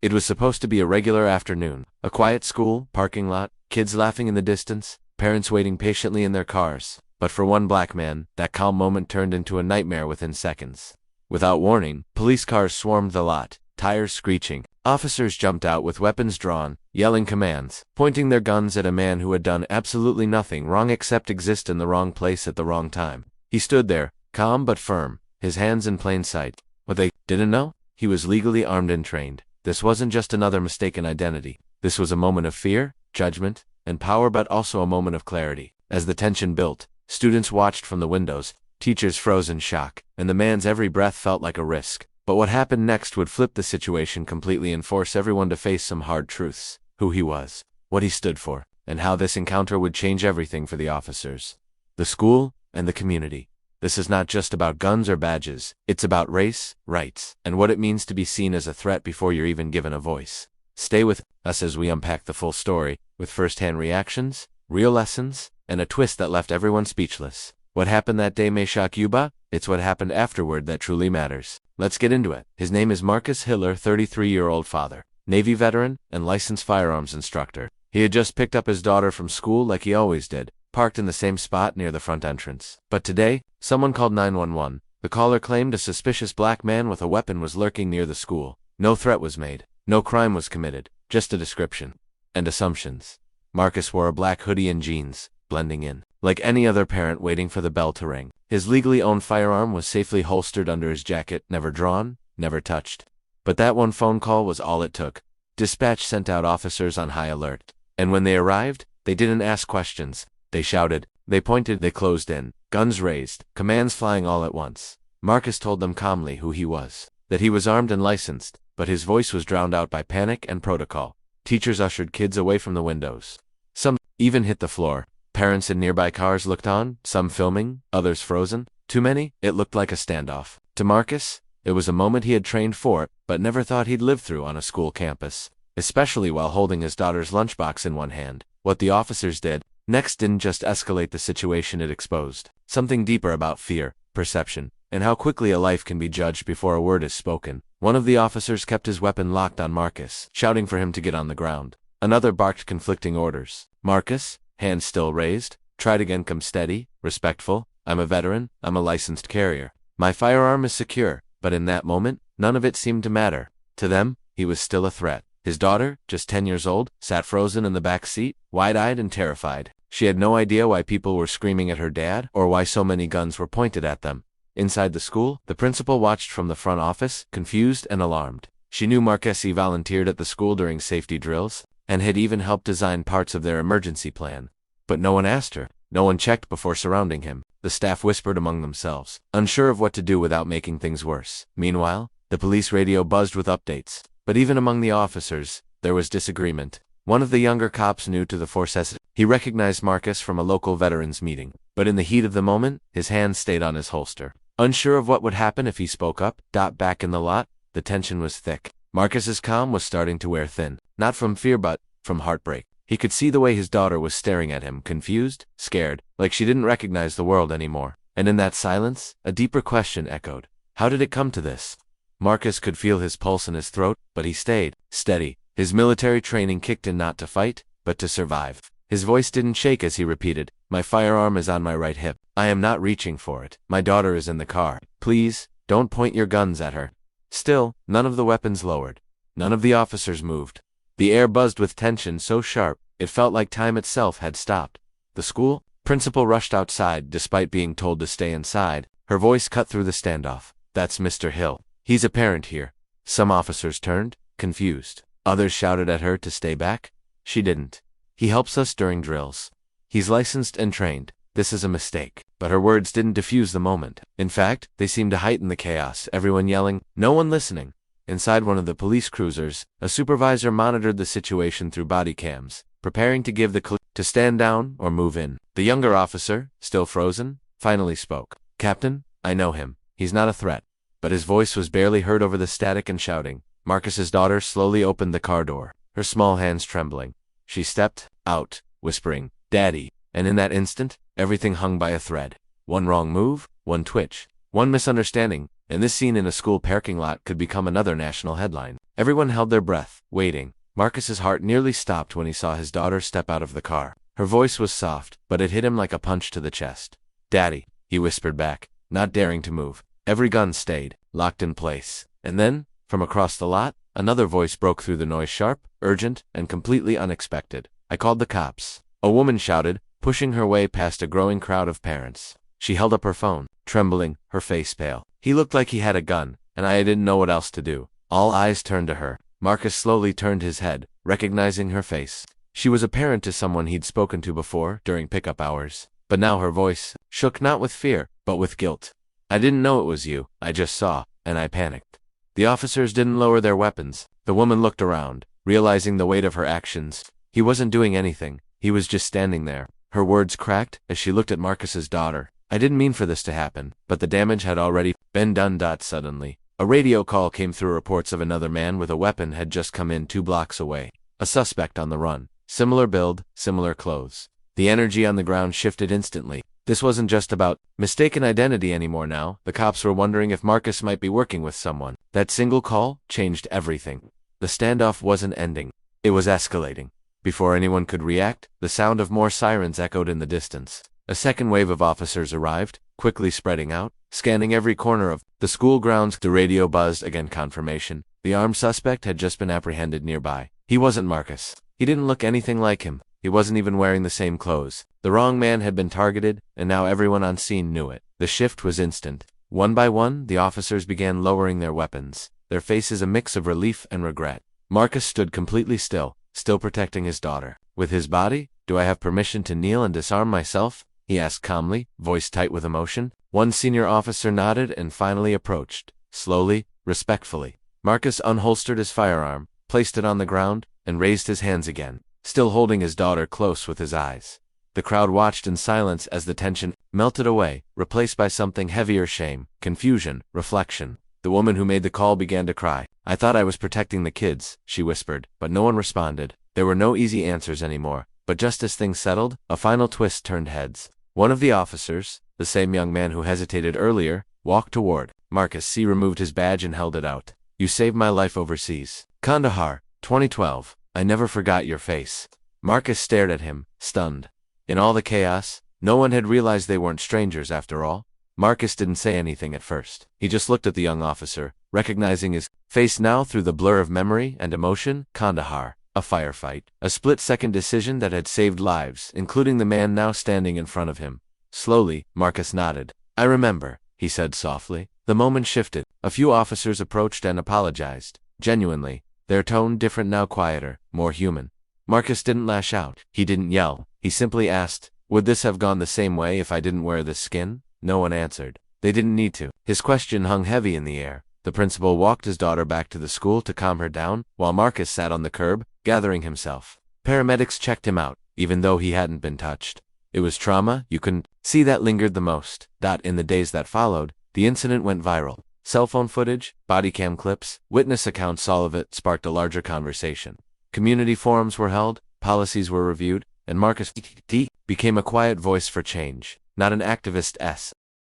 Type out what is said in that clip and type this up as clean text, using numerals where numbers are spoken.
It was supposed to be a regular afternoon. A quiet school, parking lot, kids laughing in the distance, parents waiting patiently in their cars. But for one black man, that calm moment turned into a nightmare within seconds. Without warning, police cars swarmed the lot, tires screeching. Officers jumped out with weapons drawn, yelling commands, pointing their guns at a man who had done absolutely nothing wrong except exist in the wrong place at the wrong time. He stood there, calm but firm, his hands in plain sight. What they didn't know? He was legally armed and trained. This wasn't just another mistaken identity. This was a moment of fear, judgment, and power, but also a moment of clarity. As the tension built, students watched from the windows, teachers froze in shock, and the man's every breath felt like a risk. But what happened next would flip the situation completely and force everyone to face some hard truths. Who he was, what he stood for, and how this encounter would change everything for the officers, the school, and the community. This is not just about guns or badges. It's about race, rights, and what it means to be seen as a threat before you're even given a voice. Stay with us as we unpack the full story, with first-hand reactions, real lessons, and a twist that left everyone speechless. What happened that day may shock you, but it's what happened afterward that truly matters. Let's get into it. His name is Marcus Hiller, 33-year-old father, Navy veteran, and licensed firearms instructor. He had just picked up his daughter from school like he always did, parked in the same spot near the front entrance. But today, someone called 911. The caller claimed a suspicious black man with a weapon was lurking near the school. No threat was made. No crime was committed. Just a description. And assumptions. Marcus wore a black hoodie and jeans, blending in, like any other parent waiting for the bell to ring. His legally owned firearm was safely holstered under his jacket, never drawn, never touched. But that one phone call was all it took. Dispatch sent out officers on high alert. And when they arrived, they didn't ask questions. They shouted, they pointed, they closed in, guns raised, commands flying all at once. Marcus told them calmly who he was, that he was armed and licensed, but his voice was drowned out by panic and protocol. Teachers ushered kids away from the windows. Some even hit the floor. Parents in nearby cars looked on, some filming, others frozen. Too many, it looked like a standoff. To Marcus, it was a moment he had trained for, but never thought he'd live through on a school campus, especially while holding his daughter's lunchbox in one hand. What the officers did next didn't just escalate the situation, it exposed something deeper about fear, perception, and how quickly a life can be judged before a word is spoken. One of the officers kept his weapon locked on Marcus, shouting for him to get on the ground. Another barked conflicting orders. Marcus, hands still raised, tried again, come steady, respectful. I'm a veteran, I'm a licensed carrier. My firearm is secure, but in that moment, none of it seemed to matter. To them, he was still a threat. His daughter, just 10 years old, sat frozen in the back seat, wide-eyed and terrified. She had no idea why people were screaming at her dad or why so many guns were pointed at them. Inside the school, the principal watched from the front office, confused and alarmed. She knew Marcus volunteered at the school during safety drills, and had even helped design parts of their emergency plan. But no one asked her. No one checked before surrounding him. The staff whispered among themselves, unsure of what to do without making things worse. Meanwhile, the police radio buzzed with updates. But even among the officers, there was disagreement. One of the younger cops new to the force, he recognized Marcus from a local veterans meeting. But in the heat of the moment, his hand stayed on his holster. Unsure of what would happen if he spoke up, back in the lot, the tension was thick. Marcus's calm was starting to wear thin, not from fear but from heartbreak. He could see the way his daughter was staring at him, confused, scared, like she didn't recognize the world anymore. And in that silence, a deeper question echoed. How did it come to this? Marcus could feel his pulse in his throat, but he stayed steady. His military training kicked in not to fight, but to survive. His voice didn't shake as he repeated, my firearm is on my right hip. I am not reaching for it. My daughter is in the car. Please, don't point your guns at her. Still, none of the weapons lowered. None of the officers moved. The air buzzed with tension so sharp, it felt like time itself had stopped. The school principal rushed outside despite being told to stay inside. Her voice cut through the standoff. That's Mr. Hill. He's a parent here. Some officers turned, confused. Others shouted at her to stay back. She didn't. He helps us during drills. He's licensed and trained. This is a mistake. But her words didn't diffuse the moment. In fact, they seemed to heighten the chaos, everyone yelling, no one listening. Inside one of the police cruisers, a supervisor monitored the situation through body cams, preparing to give the clue to stand down or move in. The younger officer, still frozen, finally spoke. Captain, I know him. He's not a threat. But his voice was barely heard over the static and shouting. Marcus's daughter slowly opened the car door, her small hands trembling. She stepped out, whispering, Daddy, and in that instant, everything hung by a thread. One wrong move, one twitch, one misunderstanding, and this scene in a school parking lot could become another national headline. Everyone held their breath, waiting. Marcus's heart nearly stopped when he saw his daughter step out of the car. Her voice was soft, but it hit him like a punch to the chest. "Daddy," he whispered back, not daring to move. Every gun stayed, locked in place. And then, from across the lot, another voice broke through the noise, sharp, urgent, and completely unexpected. "I called the cops," a woman shouted, pushing her way past a growing crowd of parents. She held up her phone, trembling, her face pale. He looked like he had a gun, and I didn't know what else to do. All eyes turned to her. Marcus slowly turned his head, recognizing her face. She was a parent to someone he'd spoken to before during pickup hours. But now her voice shook not with fear, but with guilt. "I didn't know it was you. I just saw, and I panicked." The officers didn't lower their weapons. The woman looked around, realizing the weight of her actions. He wasn't doing anything. He was just standing there. Her words cracked as she looked at Marcus's daughter. "I didn't mean for this to happen, but the damage had already been done." Suddenly, a radio call came through. Reports of another man with a weapon had just come in 2 blocks away. A suspect on the run. Similar build, similar clothes. The energy on the ground shifted instantly. This wasn't just about mistaken identity anymore now. The cops were wondering if Marcus might be working with someone. That single call changed everything. The standoff wasn't ending. It was escalating. Before anyone could react, the sound of more sirens echoed in the distance. A second wave of officers arrived, quickly spreading out, scanning every corner of the school grounds. The radio buzzed again. Confirmation. The armed suspect had just been apprehended nearby. He wasn't Marcus. He didn't look anything like him. He wasn't even wearing the same clothes. The wrong man had been targeted, and now everyone on scene knew it. The shift was instant. One by one, the officers began lowering their weapons, their faces a mix of relief and regret. Marcus stood completely still protecting his daughter. "With his body, do I have permission to kneel and disarm myself?" he asked calmly, voice tight with emotion. One senior officer nodded and finally approached, slowly, respectfully. Marcus unholstered his firearm, placed it on the ground, and raised his hands again, still holding his daughter close with his eyes. The crowd watched in silence as the tension melted away, replaced by something heavier: shame, confusion, reflection. The woman who made the call began to cry. "I thought I was protecting the kids," she whispered, but no one responded. There were no easy answers anymore. But just as things settled, a final twist turned heads. One of the officers, the same young man who hesitated earlier, walked toward Marcus. He removed his badge and held it out. "You saved my life overseas. Kandahar, 2012. I never forgot your face." Marcus stared at him, stunned. In all the chaos, no one had realized they weren't strangers after all. Marcus didn't say anything at first. He just looked at the young officer, recognizing his face now through the blur of memory and emotion. Kandahar, a firefight, a split-second decision that had saved lives, including the man now standing in front of him. Slowly, Marcus nodded. "I remember," he said softly. The moment shifted. A few officers approached and apologized, genuinely, their tone different now, quieter, more human. Marcus didn't lash out. He didn't yell. He simply asked, "Would this have gone the same way if I didn't wear this skin?" No one answered. They didn't need to. His question hung heavy in the air. The principal walked his daughter back to the school to calm her down, while Marcus sat on the curb, gathering himself. Paramedics checked him out, even though he hadn't been touched. It was trauma, you couldn't see, that lingered the most. In the days that followed, the incident went viral. Cell phone footage, body cam clips, witness accounts, all of it sparked a larger conversation. Community forums were held, policies were reviewed, and Marcus became a quiet voice for change. Not an activist,